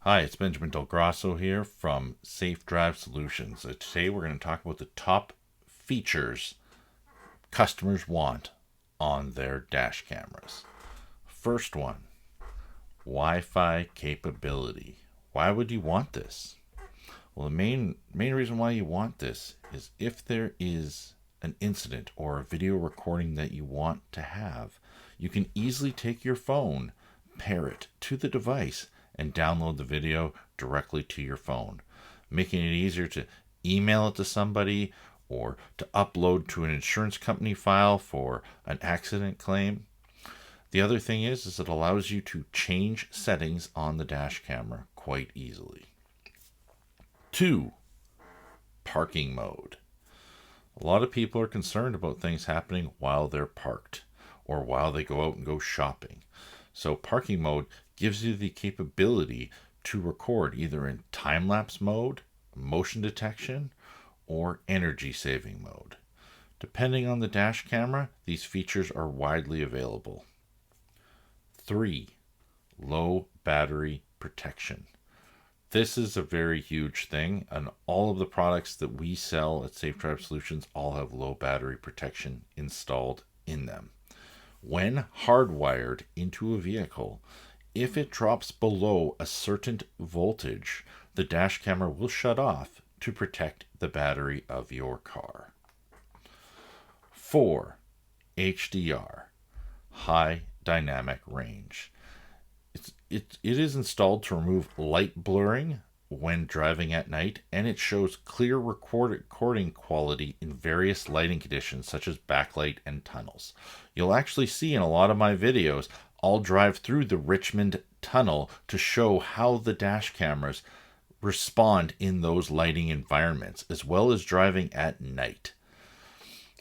Hi, it's Benjamin Del Grosso here from Safe Drive Solutions. Today we're going to talk about the top features customers want on their dash cameras. First one, Wi-Fi capability. Why would you want this? Well, the main reason why you want this is if there is an incident or a video recording that you want to have, you can easily take your phone, pair it to the device, and download the video directly to your phone, making it easier to email it to somebody or to upload to an insurance company file for an accident claim. The other thing is it allows you to change settings on the dash camera quite easily. 2. Parking mode. A lot of people are concerned about things happening while they're parked or while they go out and go shopping. So parking mode gives you the capability to record either in time-lapse mode, motion detection, or energy saving mode. Depending on the dash camera, these features are widely available. 3. Low battery protection. This is a very huge thing, and all of the products that we sell at Safe Drive Solutions all have low battery protection installed in them. When hardwired into a vehicle, if it drops below a certain voltage, the dash camera will shut off to protect the battery of your car. 4. HDR, high dynamic range. It is installed to remove light blurring when driving at night, and it shows clear recording quality in various lighting conditions such as backlight and tunnels. You'll actually see in a lot of my videos, I'll drive through the Richmond Tunnel to show how the dash cameras respond in those lighting environments, as well as driving at night.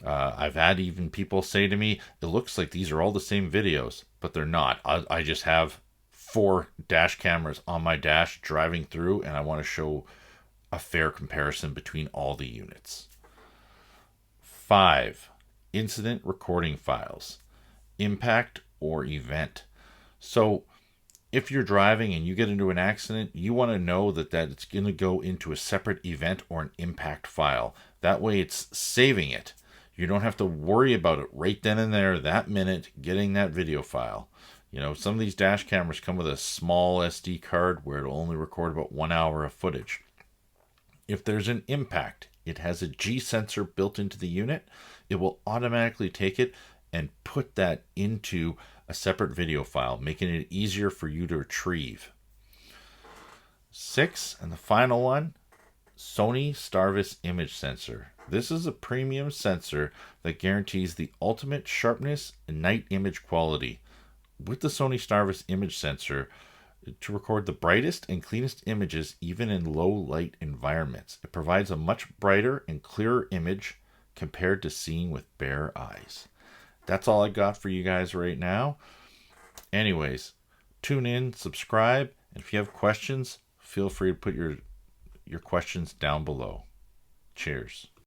I've had even people say to me, it looks like these are all the same videos, but they're not. I just have 4 dash cameras on my dash driving through, and I want to show a fair comparison between all the units. 5. Incident recording files, impact or event. So if you're driving and you get into an accident, you want to know that it's going to go into a separate event or an impact file. That way it's saving it. You don't have to worry about it right then and there, that minute, getting that video file. You know, some of these dash cameras come with a small SD card where it'll only record about 1 hour of footage. If there's an impact, it has a G sensor built into the unit. It will automatically take it and put that into a separate video file, making it easier for you to retrieve. 6, and the final one, Sony STARVIS image sensor. This is a premium sensor that guarantees the ultimate sharpness and night image quality. With the Sony STARVIS image sensor, to record the brightest and cleanest images even in low light environments. It provides a much brighter and clearer image compared to seeing with bare eyes. That's all I got for you guys right now. Anyways, tune in, subscribe, and if you have questions, feel free to put your questions down below. Cheers.